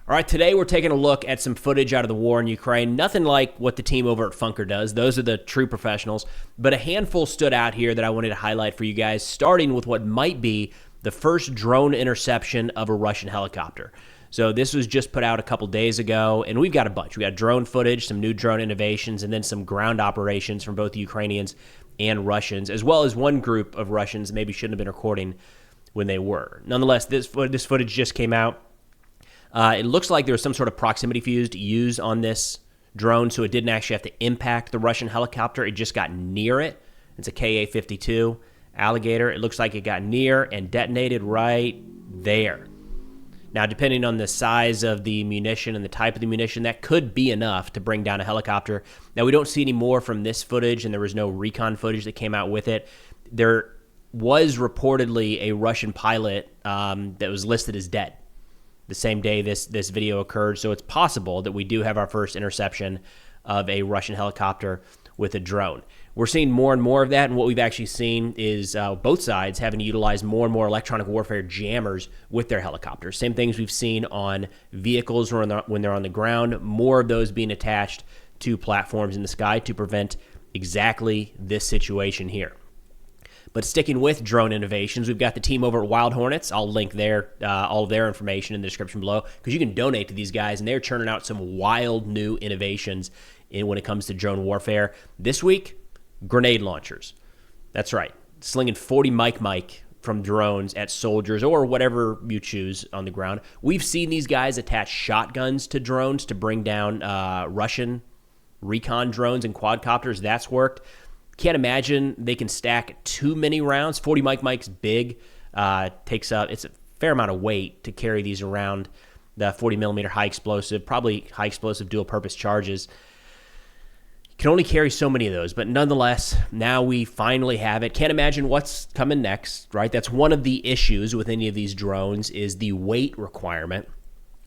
All right, today we're taking a look at some footage out of the war in Ukraine. Nothing like what the team over at Funker does. Those are the true professionals. But a handful stood out here that I wanted to highlight for you guys, starting with what might be the first drone interception of a Russian helicopter. So this was just put out a couple days ago, and we've got a bunch. We got drone footage, some new drone innovations, and then some ground operations from both the Ukrainians and Russians, as well as one group of Russians maybe shouldn't have been recording when they were. Nonetheless, this footage just came out. It looks like there was some sort of proximity fuse used on this drone, so it didn't actually have to impact the Russian helicopter. It just got near it. It's a Ka-52 Alligator. It looks like it got near and detonated right there. Now, depending on the size of the munition and the type of the munition, that could be enough to bring down a helicopter. Now, we don't see any more from this footage, and there was no recon footage that came out with it. There was reportedly a Russian pilot that was listed as dead the same day this video occurred. So it's possible that we do have our first interception of a Russian helicopter with a drone. We're seeing more and more of that, and what we've actually seen is both sides having to utilize more and more electronic warfare jammers with their helicopters. Same things we've seen on vehicles when they're on the ground, more of those being attached to platforms in the sky to prevent exactly this situation here. But sticking with drone innovations, we've got the team over at Wild Hornets. I'll link all of their information in the description below because you can donate to these guys, and they're churning out some wild new innovations when it comes to drone warfare. This week, grenade launchers. That's right. Slinging 40 Mike from drones at soldiers or whatever you choose on the ground. We've seen these guys attach shotguns to drones to bring down Russian recon drones and quadcopters. That's worked. Can't imagine they can stack too many rounds. 40 Mike's big. It's a fair amount of weight to carry these around. The 40 millimeter high explosive, probably high explosive dual purpose charges. Can only carry so many of those, but nonetheless, now we finally have it. Can't imagine what's coming next, right? That's one of the issues with any of these drones is the weight requirement.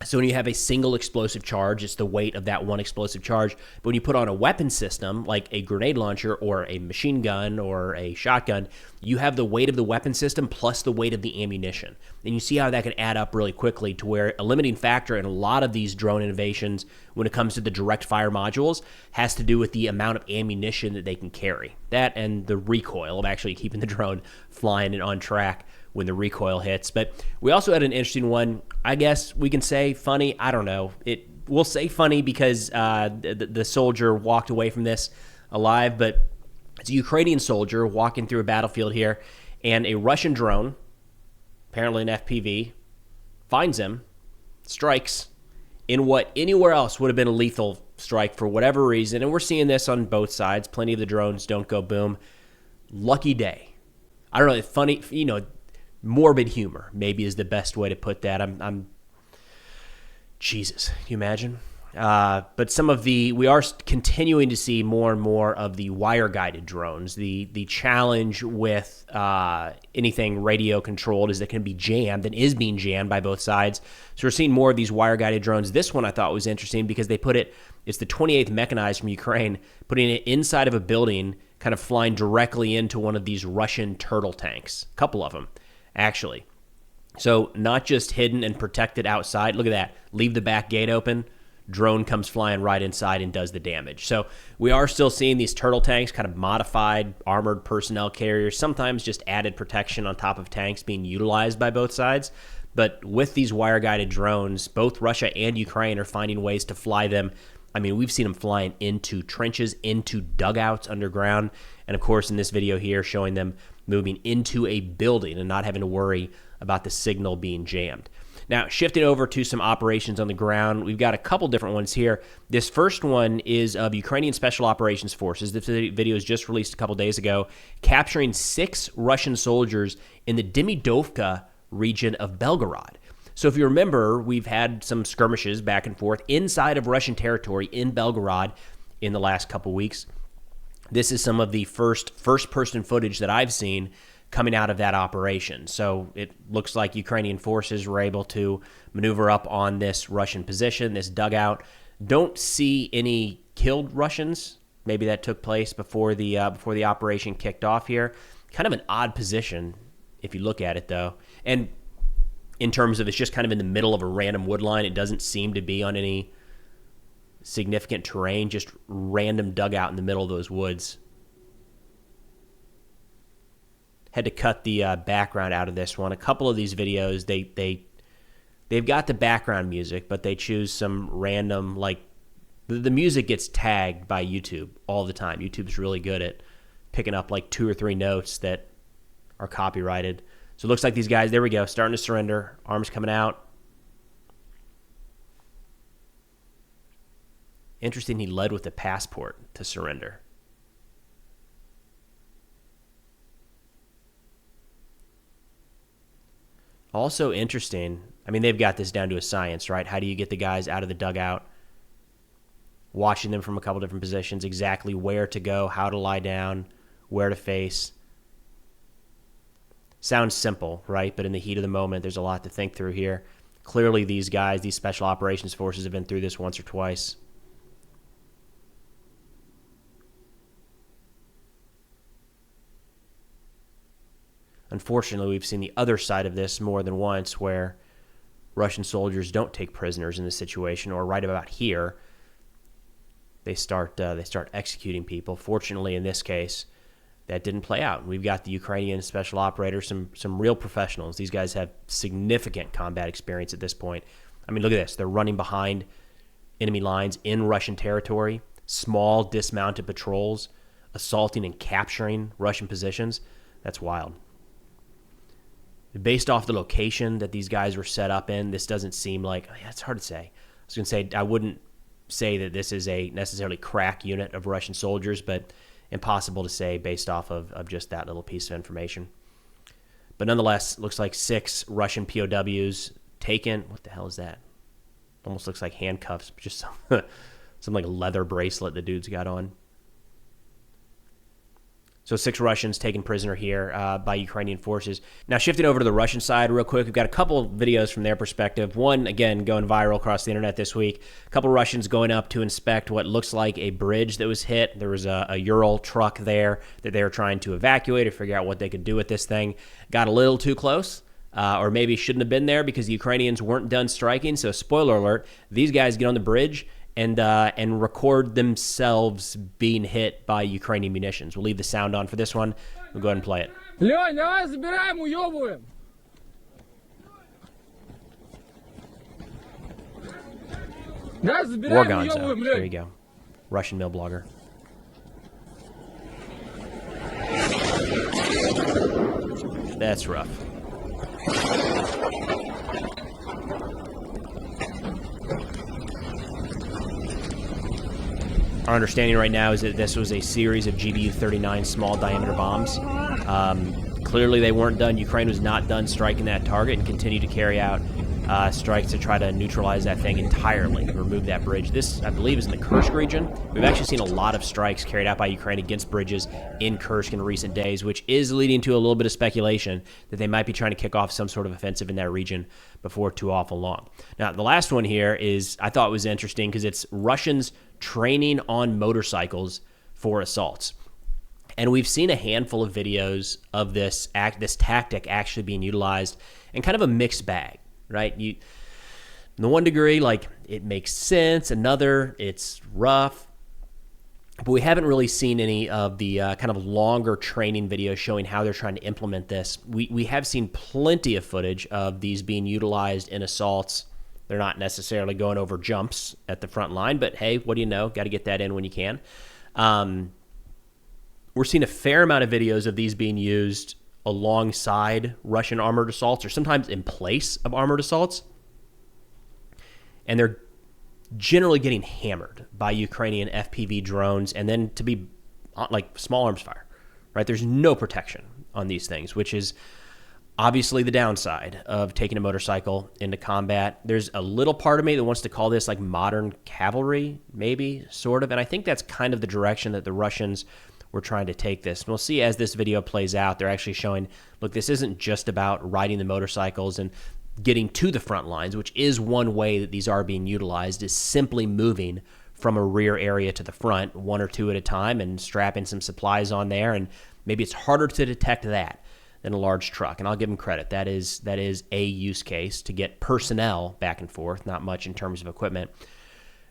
So when you have a single explosive charge, it's the weight of that one explosive charge. But when you put on a weapon system like a grenade launcher or a machine gun or a shotgun, you have the weight of the weapon system plus the weight of the ammunition. And you see how that can add up really quickly to where a limiting factor in a lot of these drone innovations when it comes to the direct fire modules has to do with the amount of ammunition that they can carry. That and the recoil of actually keeping the drone flying and on track when the recoil hits. But we also had an interesting one. I guess we can say funny. I don't know. We'll say funny because the soldier walked away from this alive, but it's a Ukrainian soldier walking through a battlefield here, and a Russian drone, apparently an FPV, finds him, strikes in what anywhere else would have been a lethal strike for whatever reason. And we're seeing this on both sides. Plenty of the drones don't go boom. Lucky day. I don't know. Funny, morbid humor maybe is the best way to put that. I'm Jesus, can you imagine? But we are continuing to see more and more of the wire-guided drones. The challenge with anything radio controlled is that it can be jammed and is being jammed by both sides. So we're seeing more of these wire-guided drones. This one I thought was interesting because they it's the 28th Mechanized from Ukraine, putting it inside of a building, kind of flying directly into one of these Russian turtle tanks, a couple of them. Actually. So not just hidden and protected outside. Look at that. Leave the back gate open. Drone comes flying right inside and does the damage. So we are still seeing these turtle tanks, kind of modified armored personnel carriers, sometimes just added protection on top of tanks being utilized by both sides. But with these wire-guided drones, both Russia and Ukraine are finding ways to fly them. I mean, we've seen them flying into trenches, into dugouts underground. And of course, in this video here, showing them moving into a building and not having to worry about the signal being jammed. Now, shifting over to some operations on the ground, we've got a couple different ones here. This first one is of Ukrainian Special Operations Forces. This video was just released a couple days ago, capturing 6 Russian soldiers in the Demidovka region of Belgorod. So if you remember, we've had some skirmishes back and forth inside of Russian territory in Belgorod in the last couple weeks. This is some of the first-person footage that I've seen coming out of that operation. So it looks like Ukrainian forces were able to maneuver up on this Russian position, this dugout. Don't see any killed Russians. Maybe that took place before the operation kicked off here. Kind of an odd position if you look at it, though. And in terms of it's just kind of in the middle of a random wood line. It doesn't seem to be on any significant terrain, just random dugout in the middle of those woods. Had to cut the background out of this one. A couple of these videos, they've got the background music, but they choose some random, like, the music gets tagged by YouTube all the time. YouTube's really good at picking up like 2 or 3 notes that are copyrighted. So it looks like these guys, there we go, starting to surrender. Arms coming out. Interesting, he led with the passport to surrender. Also interesting, I mean, they've got this down to a science, right? How do you get the guys out of the dugout? Watching them from a couple different positions, exactly where to go, how to lie down, where to face. Sounds simple, right? But in the heat of the moment, there's a lot to think through here. Clearly, these guys, these special operations forces have been through this once or twice. Unfortunately, we've seen the other side of this more than once, where Russian soldiers don't take prisoners in this situation, or right about here, they start executing people. Fortunately, in this case, that didn't play out. We've got the Ukrainian special operators, some real professionals. These guys have significant combat experience at this point. I mean, look at this. They're running behind enemy lines in Russian territory, small dismounted patrols, assaulting and capturing Russian positions. That's wild. Based off the location that these guys were set up in, this doesn't seem like, it's hard to say. I was going to say, I wouldn't say that this is a necessarily crack unit of Russian soldiers, but impossible to say based off of just that little piece of information. But nonetheless, looks like 6 Russian POWs taken. What the hell is that? Almost looks like handcuffs, just some like leather bracelet the dude's got on. So 6 Russians taken prisoner here by Ukrainian forces. Now shifting over to the Russian side real quick, we've got a couple videos from their perspective. One, again, going viral across the internet this week. A couple Russians going up to inspect what looks like a bridge that was hit. There was a Ural truck there that they were trying to evacuate or figure out what they could do with this thing. Got a little too close, or maybe shouldn't have been there because the Ukrainians weren't done striking. So spoiler alert, these guys get on the bridge and record themselves being hit by Ukrainian munitions. We'll leave the sound on for this one. We'll go ahead and play it. Лёнь, давай забираем, уёбываем. Да, War забираем, Gonzo. уёбываем, There you Лёнь. go. Russian mill blogger. That's rough. Our understanding right now is that this was a series of GBU-39 small diameter bombs. Clearly they weren't done. Ukraine was not done striking that target and continued to carry out strikes to try to neutralize that thing entirely, remove that bridge. This, I believe, is in the Kursk region. We've actually seen a lot of strikes carried out by Ukraine against bridges in Kursk in recent days, which is leading to a little bit of speculation that they might be trying to kick off some sort of offensive in that region before too awful long. Now, the last one here is, I thought was interesting because it's Russians training on motorcycles for assaults. And we've seen a handful of videos of this tactic actually being utilized in kind of a mixed bag, right? In the one degree, like, it makes sense. Another, it's rough. But we haven't really seen any of the kind of longer training videos showing how they're trying to implement this. We have seen plenty of footage of these being utilized in assaults. They're not necessarily going over jumps at the front line, but hey, what do you know? Got to get that in when you can. We're seeing a fair amount of videos of these being used alongside Russian armored assaults or sometimes in place of armored assaults. And they're generally getting hammered by Ukrainian FPV drones and then to be like small arms fire, right? There's no protection on these things, which is obviously the downside of taking a motorcycle into combat. There's a little part of me that wants to call this like modern cavalry, maybe, sort of. And I think that's kind of the direction that the Russians were trying to take this. And we'll see as this video plays out, they're actually showing, look, this isn't just about riding the motorcycles and getting to the front lines, which is one way that these are being utilized, is simply moving from a rear area to the front, 1 or 2 at a time, and strapping some supplies on there. And maybe it's harder to detect that than a large truck. And I'll give them credit. That is a use case to get personnel back and forth, not much in terms of equipment.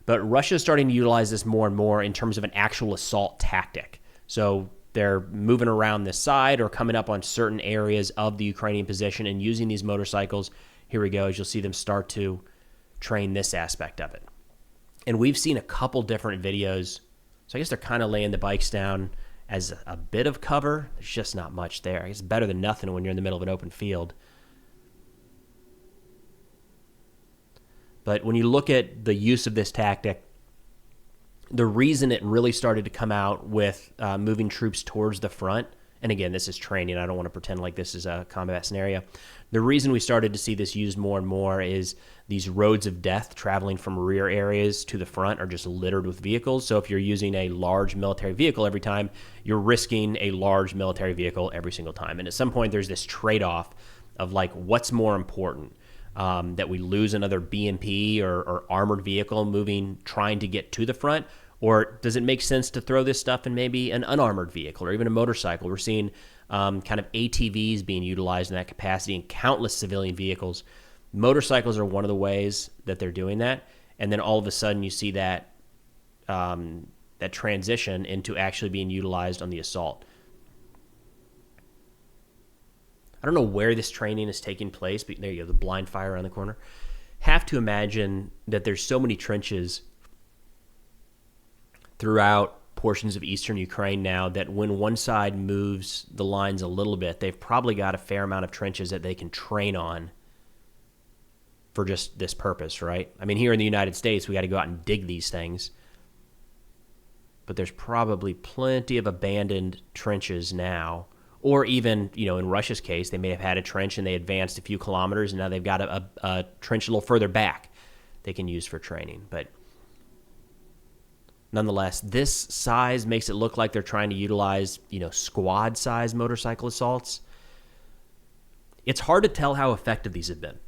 But Russia's starting to utilize this more and more in terms of an actual assault tactic. So they're moving around this side or coming up on certain areas of the Ukrainian position and using these motorcycles. Here we go, as you'll see them start to train this aspect of it. And we've seen a couple different videos. So I guess they're kind of laying the bikes down as a bit of cover. There's just not much there. It's better than nothing when you're in the middle of an open field. But when you look at the use of this tactic, the reason it really started to come out with moving troops towards the front, and again, this is training. I don't want to pretend like this is a combat scenario. The reason we started to see this used more and more is these roads of death traveling from rear areas to the front are just littered with vehicles. So if you're using a large military vehicle every time, you're risking a large military vehicle every single time. And at some point, there's this trade-off of like, what's more important? That we lose another BMP or armored vehicle trying to get to the front? Or does it make sense to throw this stuff in maybe an unarmored vehicle or even a motorcycle? We're seeing kind of ATVs being utilized in that capacity and countless civilian vehicles. Motorcycles are one of the ways that they're doing that. And then all of a sudden you see that that transition into actually being utilized on the assault. I don't know where this training is taking place, but there you go, the blind fire around the corner. Have to imagine that there's so many trenches throughout portions of eastern Ukraine now that when one side moves the lines a little bit, they've probably got a fair amount of trenches that they can train on for just this purpose, right? I mean, here in the United States, we got to go out and dig these things. But there's probably plenty of abandoned trenches now. Or even, in Russia's case, they may have had a trench and they advanced a few kilometers and now they've got a trench a little further back they can use for training. But nonetheless, this size makes it look like they're trying to utilize, squad-size motorcycle assaults. It's hard to tell how effective these have been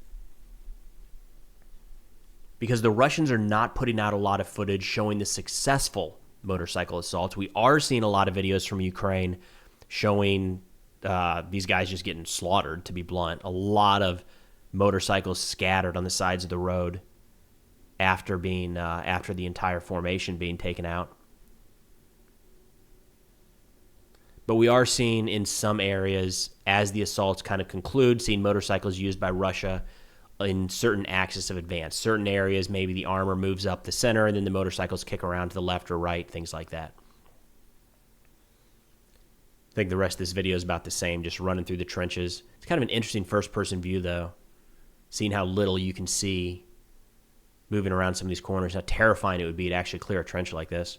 because the Russians are not putting out a lot of footage showing the successful motorcycle assaults. We are seeing a lot of videos from Ukraine showing these guys just getting slaughtered, to be blunt. A lot of motorcycles scattered on the sides of the road after the entire formation being taken out. But we are seeing in some areas, as the assaults kind of conclude, seeing motorcycles used by Russia in certain axis of advance. Certain areas, maybe the armor moves up the center and then the motorcycles kick around to the left or right, things like that. I think the rest of this video is about the same, just running through the trenches. It's kind of an interesting first-person view, though, seeing how little you can see moving around some of these corners, how terrifying it would be to actually clear a trench like this.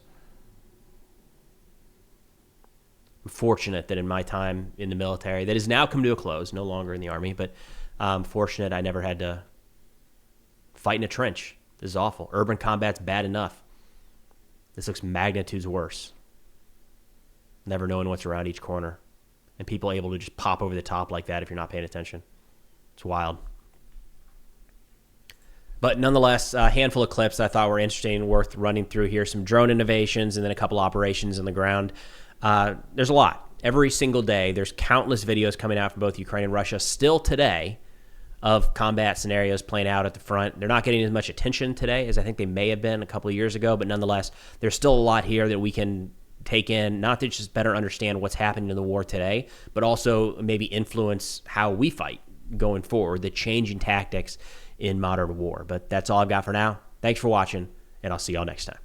I'm fortunate that in my time in the military, that has now come to a close, no longer in the Army, but I'm fortunate I never had to fight in a trench. This is awful. Urban combat's bad enough. This looks magnitudes worse. Never knowing what's around each corner. And people able to just pop over the top like that if you're not paying attention. It's wild. But nonetheless, a handful of clips I thought were interesting and worth running through here. Some drone innovations and then a couple operations on the ground. There's a lot. Every single day, there's countless videos coming out from both Ukraine and Russia still today of combat scenarios playing out at the front. They're not getting as much attention today as I think they may have been a couple of years ago, but nonetheless, there's still a lot here that we can take in, not to just better understand what's happening in the war today, but also maybe influence how we fight going forward, the changing tactics in modern war. But that's all I've got for now. Thanks for watching, and I'll see y'all next time.